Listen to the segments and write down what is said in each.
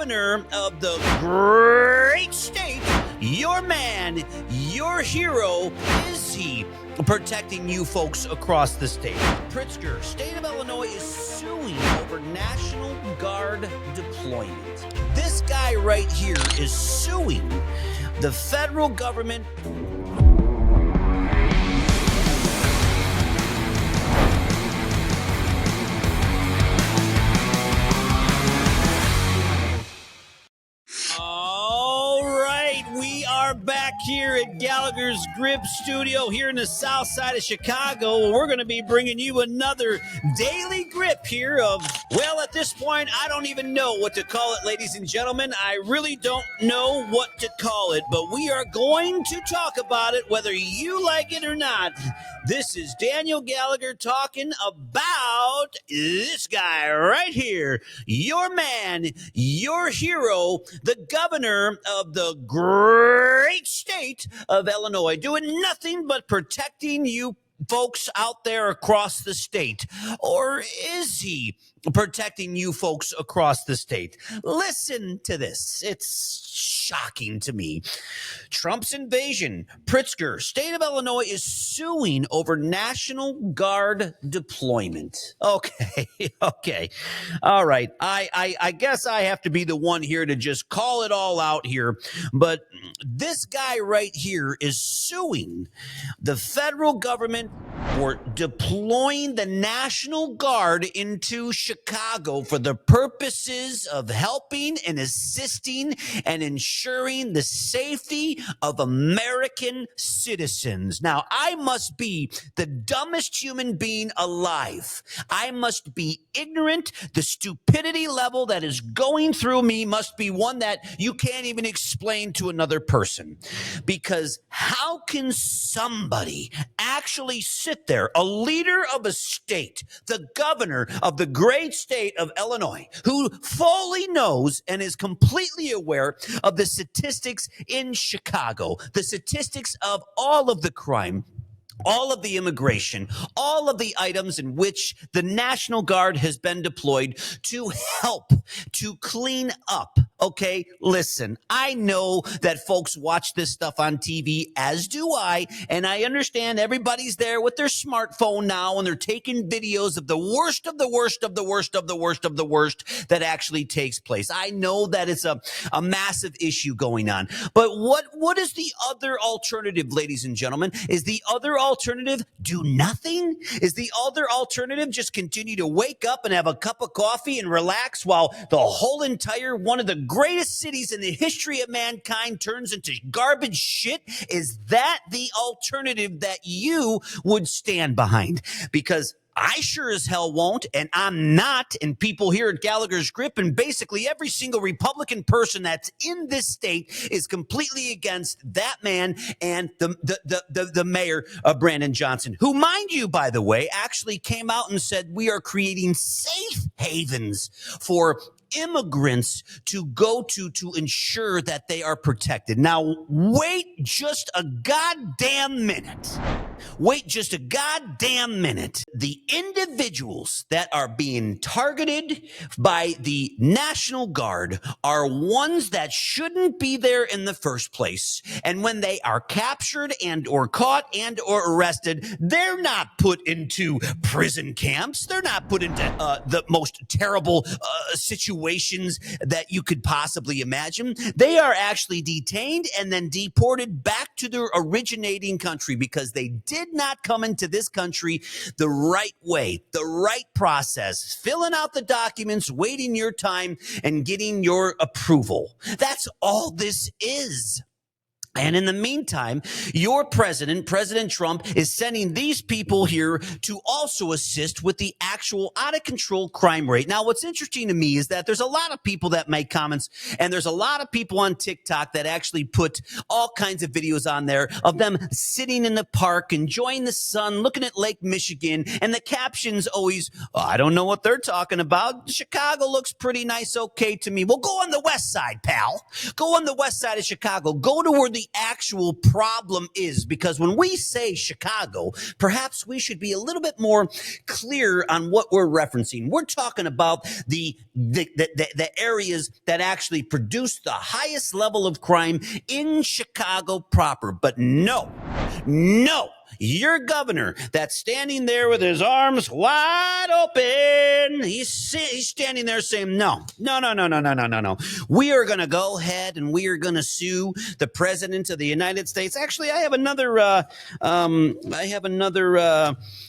governor of the great state, your man, your hero, is he protecting you folks across the state? Pritzker, state of Illinois, is suing over National Guard deployment. This guy right here is suing the federal government. We are back here at Gallagher's Grip Studio here in the south side of Chicago. We're going to be bringing you another daily grip here of, well, at this point, I don't even know what to call it, ladies and gentlemen. I really don't know what to call it, but we are going to talk about it whether you like it or not. This is Daniel Gallagher talking about this guy right here, your man, your hero, the governor of the great state of Illinois, doing nothing but protecting you folks out there across the state. Or is he protecting you folks across the state? Listen to this. It's shocking to me. Trump's invasion. Pritzker, state of Illinois, is suing over National Guard deployment. Okay. All right. I guess I have to be the one here to just call it all out here. But this guy right here is suing the federal government for deploying the National Guard into Chicago for the purposes of helping and assisting and ensuring the safety of American citizens. Now, I must be the dumbest human being alive. I must be ignorant. The stupidity level that is going through me must be one that you can't even explain to another person. Because how can somebody actually sit there, a leader of a state, the governor of the great state of Illinois, who fully knows and is completely aware of the statistics in Chicago, the statistics of all of the crime, all of the immigration, all of the items in which the National Guard has been deployed to help, to clean up. Okay, listen, I know that folks watch this stuff on TV, as do I, and I understand everybody's there with their smartphone now, and they're taking videos of the worst of the worst of the worst of the worst of the worst that actually takes place. I know that it's a massive issue going on, but what is the other alternative, ladies and gentlemen? Is the other alternative do nothing? Is the other alternative just continue to wake up and have a cup of coffee and relax while the whole entire one of the greatest cities in the history of mankind turns into garbage shit? Is that the alternative that you would stand behind? Because I sure as hell won't, and I'm not, and people here at Gallagher's Grip and basically every single Republican person that's in this state is completely against that man and the mayor, Brandon Johnson, who, mind you, by the way, actually came out and said we are creating safe havens for immigrants to go to ensure that they are protected. Now, wait just a goddamn minute. Wait just a goddamn minute. The individuals that are being targeted by the National Guard are ones that shouldn't be there in the first place. And when they are captured and or caught and or arrested, they're not put into prison camps. They're not put into the most terrible situations that you could possibly imagine. They are actually detained and then deported back to their originating country because they did not come into this country the right way, the right process, filling out the documents, waiting your time, and getting your approval. That's all this is. And in the meantime, your president, President Trump, is sending these people here to also assist with the actual out-of-control crime rate. Now, what's interesting to me is that there's a lot of people that make comments, and there's a lot of people on TikTok that actually put all kinds of videos on there of them sitting in the park, enjoying the sun, looking at Lake Michigan, and the captions always, I don't know what they're talking about. Chicago looks pretty nice, okay to me. Well, go on the west side, pal. Go on the west side of Chicago. Go to where the the actual problem is, because when we say Chicago, perhaps we should be a little bit more clear on what we're referencing. We're talking about the areas that actually produce the highest level of crime in Chicago proper. But no, your governor that's standing there with his arms wide open, he's standing there saying, no. We are going to go ahead and we are going to sue the president of the United States. Actually, I have another,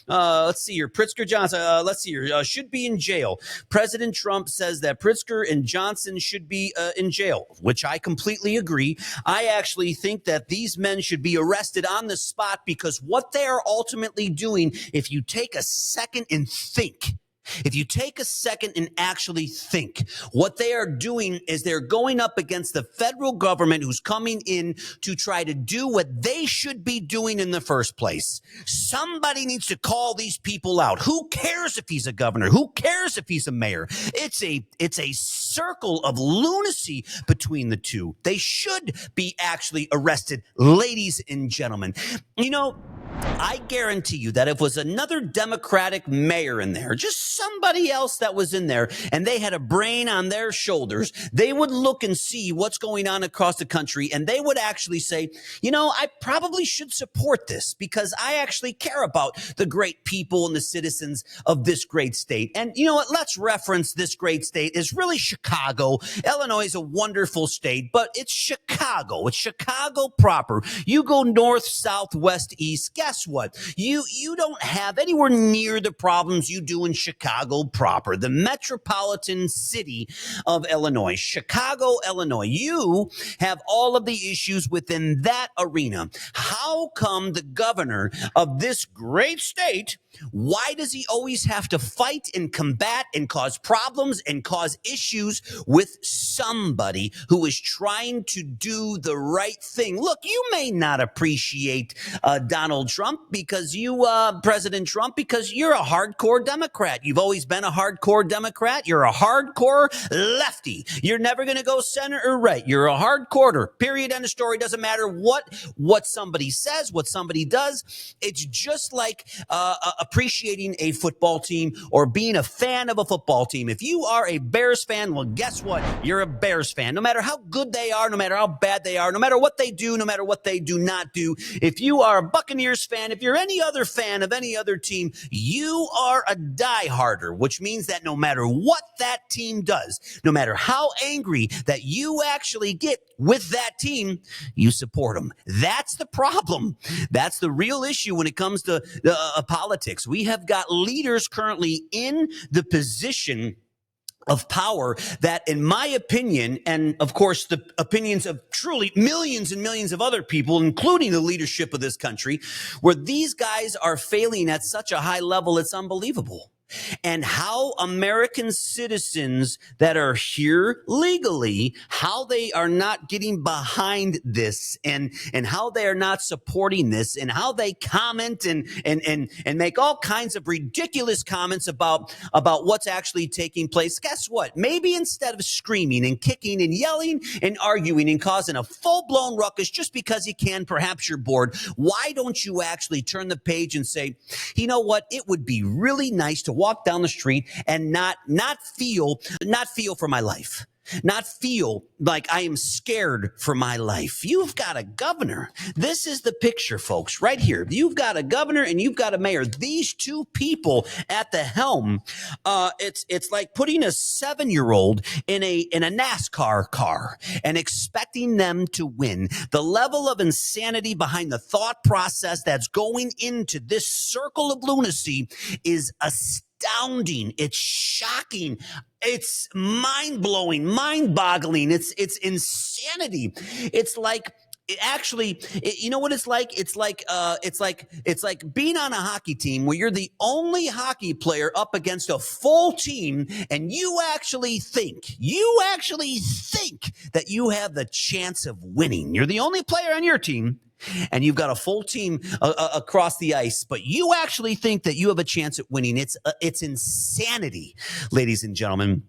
let's see here, Pritzker Johnson, let's see here, should be in jail. President Trump says that Pritzker and Johnson should be in jail, which I completely agree. I actually think that these men should be arrested on the spot, because what they are ultimately doing, if you take a second and think, if you take a second and actually think, what they are doing is they're going up against the federal government, who's coming in to try to do what they should be doing in the first place. Somebody needs to call these people out. Who cares if he's a governor? Who cares if he's a mayor? It's a circle of lunacy between the two. They should be actually arrested, ladies and gentlemen. You know, I guarantee you that if it was another Democratic mayor in there, just somebody else that was in there, and they had a brain on their shoulders, they would look and see what's going on across the country, and they would actually say, you know, I probably should support this because I actually care about the great people and the citizens of this great state. And you know what? Let's reference this great state is really Chicago. Illinois is a wonderful state, but it's Chicago. It's Chicago proper. You go north, south, west, east. Guess what? You don't have anywhere near the problems you do in Chicago proper, the metropolitan city of Illinois, Chicago, Illinois. You have all of the issues within that arena. How come the governor of this great state, why does he always have to fight and combat and cause problems and cause issues with somebody who is trying to do the right thing? Look, you may not appreciate Donald Trump because President Trump, because you're a hardcore Democrat. You've always been a hardcore Democrat. You're a hardcore lefty. You're never going to go center or right. You're a hardcore. Period. End of story. Doesn't matter what somebody says, what somebody does. It's just like appreciating a football team or being a fan of a football team. If you are a Bears fan, well, guess what? You're a Bears fan. No matter how good they are, no matter how bad they are, no matter what they do, no matter what they do not do. If you are a Buccaneers fan, if you're any other fan of any other team, you are a dieharder, which means that no matter what that team does, no matter how angry that you actually get with that team, you support them. That's the problem. That's the real issue when it comes to politics. We have got leaders currently in the position of power that, in my opinion, and of course the opinions of truly millions and millions of other people, including the leadership of this country, where these guys are failing at such a high level, it's unbelievable. And how American citizens that are here legally, how they are not getting behind this, and how they are not supporting this, and how they comment and make all kinds of ridiculous comments about what's actually taking place. Guess what? Maybe instead of screaming and kicking and yelling and arguing and causing a full-blown ruckus just because you can, perhaps you're bored, why don't you actually turn the page and say, you know what? It would be really nice to walk down the street and not feel for my life. Not feel like I am scared for my life. You've got a governor. This is the picture, folks, right here. You've got a governor and you've got a mayor. These two people at the helm. It's like putting a 7-year-old in a NASCAR car and expecting them to win. The level of insanity behind the thought process that's going into this circle of lunacy is astounding. It's shocking. It's mind-blowing, mind-boggling. It's insanity. It's like, you know what it's like? It's like being on a hockey team where you're the only hockey player up against a full team, and you actually think that you have the chance of winning. You're the only player on your team, and you've got a full team across the ice, but you actually think that you have a chance at winning. It's insanity, ladies and gentlemen.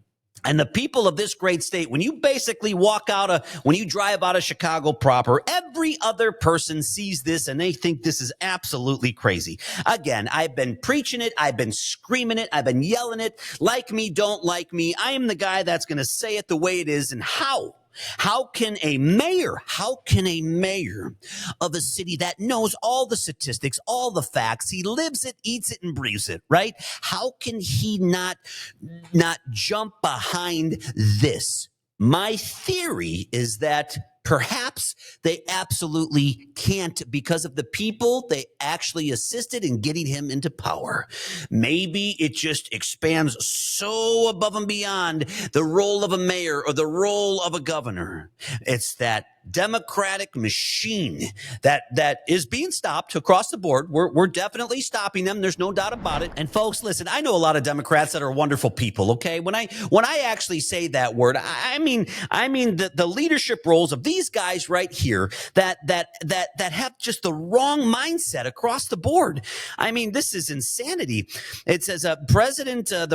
And the people of this great state, when you basically when you drive out of Chicago proper, every other person sees this and they think this is absolutely crazy. Again, I've been preaching it. I've been screaming it. I've been yelling it. Like me, don't like me. I am the guy that's going to say it the way it is. And how can a mayor of a city that knows all the statistics, all the facts, he lives it, eats it, and breathes it, right? How can he not jump behind this? My theory is that perhaps they absolutely can't because of the people they actually assisted in getting him into power. Maybe it just expands so above and beyond the role of a mayor or the role of a governor. It's that Democratic machine that is being stopped across the board. We're definitely stopping them. There's no doubt about it. And folks, listen, I know a lot of Democrats that are wonderful people. Okay, when I actually say that word, I mean the leadership roles of these guys right here that have just the wrong mindset across the board. I mean, this is insanity. It says the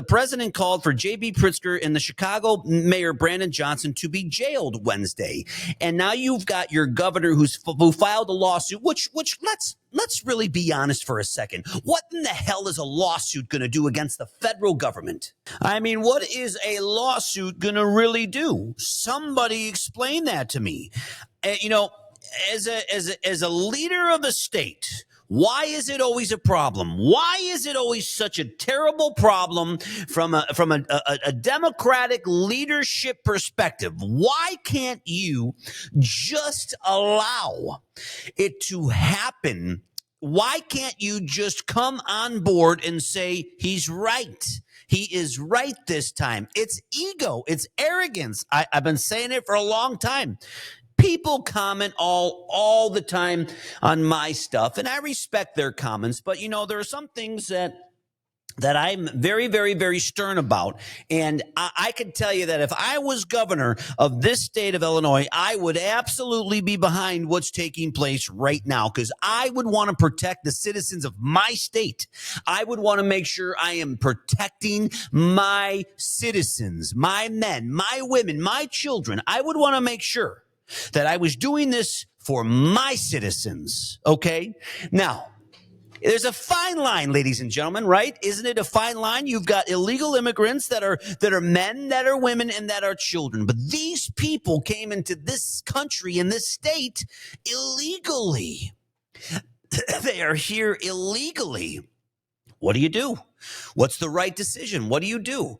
president called for J.B. Pritzker and the Chicago mayor Brandon Johnson to be jailed Wednesday, and now you've got your governor who filed a lawsuit. Which let's really be honest for a second. What in the hell is a lawsuit going to do against the federal government? I mean, what is a lawsuit going to really do? Somebody explain that to me. As a leader of a state, why is it always a problem? Why is it always such a terrible problem from a Democratic leadership perspective? Why can't you just allow it to happen? Why can't you just come on board and say he's right? He is right this time. It's ego. It's arrogance. I've been saying it for a long time. People comment all the time on my stuff, and I respect their comments. But, there are some things that I'm very, very, very stern about. And I can tell you that if I was governor of this state of Illinois, I would absolutely be behind what's taking place right now, because I would want to protect the citizens of my state. I would want to make sure I am protecting my citizens, my men, my women, my children. I would want to make sure that I was doing this for my citizens. Okay? Now, there's a fine line, ladies and gentlemen, right? Isn't it a fine line? You've got illegal immigrants that are men, that are women, and that are children. But these people came into this country, in this state, illegally. They are here illegally. What do? What's the right decision? What do?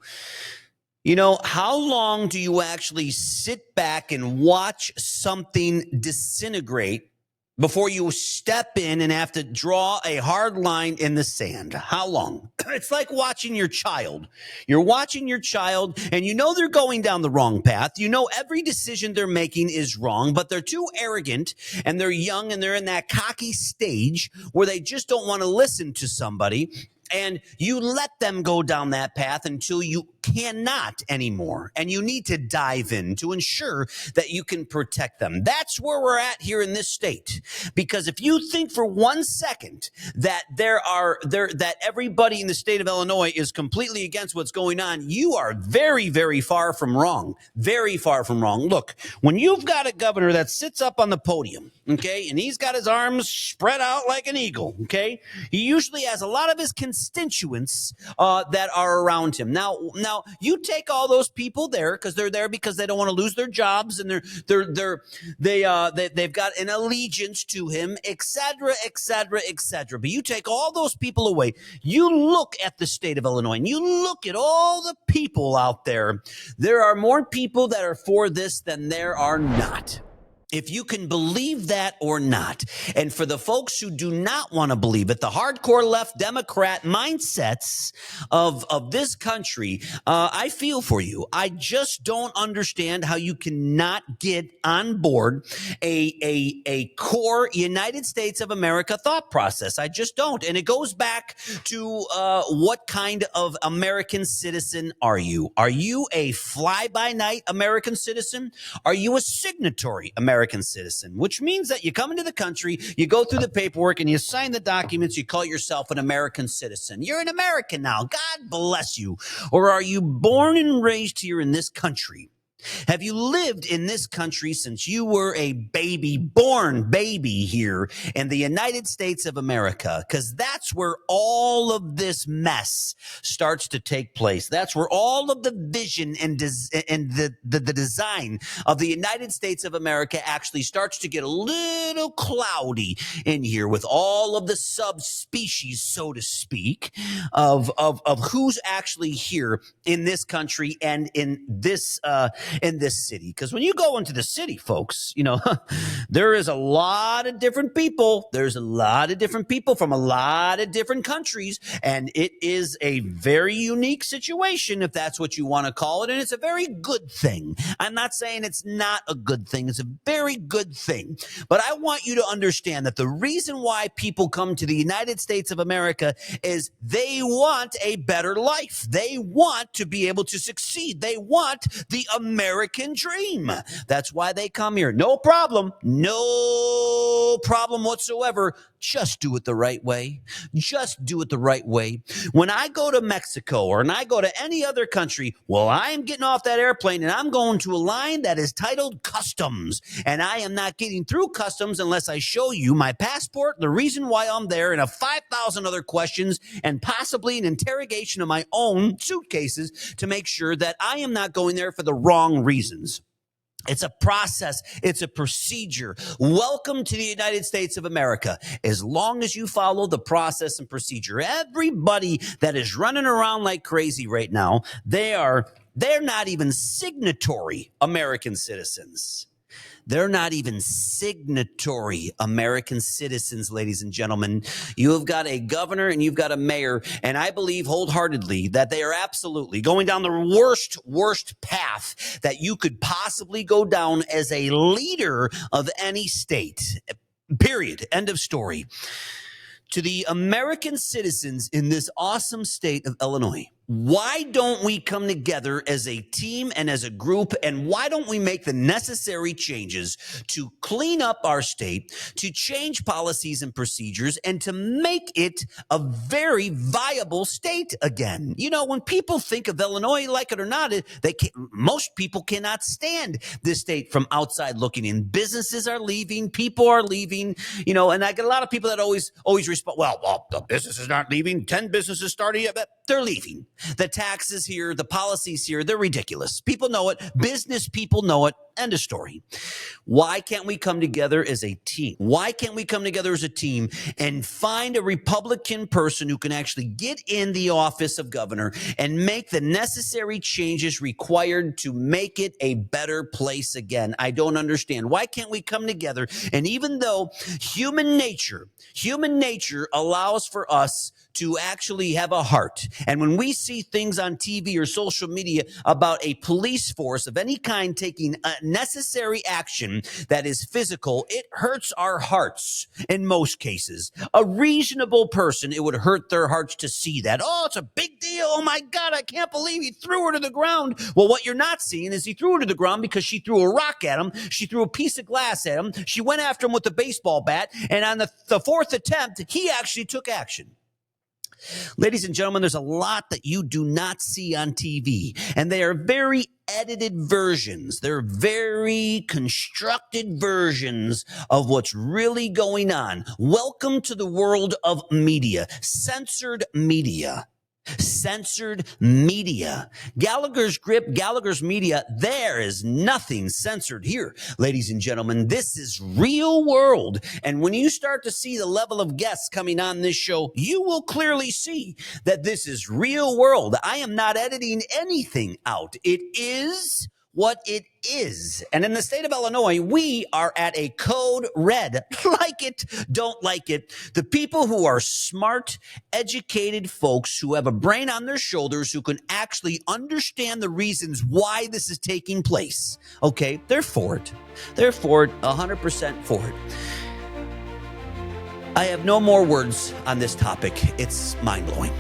How long do you actually sit back and watch something disintegrate before you step in and have to draw a hard line in the sand? How long? It's like watching your child. You're watching your child and they're going down the wrong path. Every decision they're making is wrong, but they're too arrogant and they're young and they're in that cocky stage where they just don't want to listen to somebody. And you let them go down that path until you cannot anymore. And you need to dive in to ensure that you can protect them. That's where we're at here in this state. Because if you think for 1 second that that everybody in the state of Illinois is completely against what's going on, you are very, very far from wrong. Very far from wrong. Look, when you've got a governor that sits up on the podium, okay, and he's got his arms spread out like an eagle, okay, he usually has a lot of his constituents that are around him. Now, you take all those people there because they're there because they don't want to lose their jobs and they've got an allegiance to him, etc., etc., etc. But you take all those people away. You look at the state of Illinois and you look at all the people out there. There are more people that are for this than there are not. If you can believe that or not. And for the folks who do not want to believe it, the hardcore left Democrat mindsets of this country, I feel for you. I just don't understand how you cannot get on board a core United States of America thought process. I just don't. And it goes back to what kind of American citizen are you? Are you a fly-by-night American citizen? Are you a signatory American American citizen, which means that you come into the country, you go through the paperwork, and you sign the documents, you call yourself an American citizen. You're an American now. God bless you. Or are you born and raised here in this country? Have you lived in this country since you were a baby, born baby here in the United States of America? Because that's where all of this mess starts to take place. That's where all of the vision and the design of the United States of America actually starts to get a little cloudy in here with all of the subspecies, so to speak, of who's actually here in this country and in this city. Because when you go into the city, folks, there is a lot of different people. There's a lot of different people from a lot of different countries, and it is a very unique situation, if that's what you want to call it, and it's a very good thing. I'm not saying it's not a good thing. It's a very good thing. But I want you to understand that the reason why people come to the United States of America is they want a better life. They want to be able to succeed. They want the American dream. That's why they come here. No problem. No problem whatsoever. Just do it the right way. Just do it the right way. When I go to Mexico or when I go to any other country, well, I am getting off that airplane and I'm going to a line that is titled customs. And I am not getting through customs unless I show you my passport, the reason why I'm there, and 5,000 other questions, and possibly an interrogation of my own suitcases to make sure that I am not going there for the wrong reasons. It's a process. It's a procedure. Welcome to the United States of America. As long as you follow the process and procedure, everybody that is running around like crazy right now, they're not even signatory American citizens. They're not even signatory American citizens, ladies and gentlemen. You have got a governor and you've got a mayor, and I believe wholeheartedly that they are absolutely going down the worst path that you could possibly go down as a leader of any state. Period. End of story. To the American citizens in this awesome state of Illinois, why don't we come together as a team and as a group, and why don't we make the necessary changes to clean up our state, to change policies and procedures, and to make it a very viable state again? When people think of Illinois, like it or not, most people cannot stand this state from outside looking in. Businesses are leaving, people are leaving, and I get a lot of people that always respond, well, the businesses aren't leaving, 10 businesses started yet, but they're leaving. The taxes here, the policies here, they're ridiculous. People know it. Business people know it. End of story. Why can't we come together as a team? Why can't we come together as a team and find a Republican person who can actually get in the office of governor and make the necessary changes required to make it a better place again? I don't understand. Why can't we come together? And even though human nature allows for us to actually have a heart, and when we see things on TV or social media about a police force of any kind taking necessary action that is physical, it hurts our hearts in most cases. A reasonable person, it would hurt their hearts to see that. Oh, it's a big deal. Oh my God, I can't believe he threw her to the ground. Well, what you're not seeing is he threw her to the ground because she threw a rock at him. She threw a piece of glass at him. She went after him with a baseball bat. And on the fourth attempt, he actually took action. Ladies and gentlemen, there's a lot that you do not see on TV, and they are very edited versions. They're very constructed versions of what's really going on. Welcome to the world of media, censored media. Censored media. Gallagher's grip, Gallagher's media, there is nothing censored here, ladies and gentlemen. This is real world. And when you start to see the level of guests coming on this show, you will clearly see that this is real world. I am not editing anything out. It is what it is. And in the state of Illinois, we are at a code red. Like it, don't like it. The people who are smart, educated folks who have a brain on their shoulders, who can actually understand the reasons why this is taking place, okay, they're for it. They're for it, 100% for it. I have no more words on this topic. It's mind-blowing.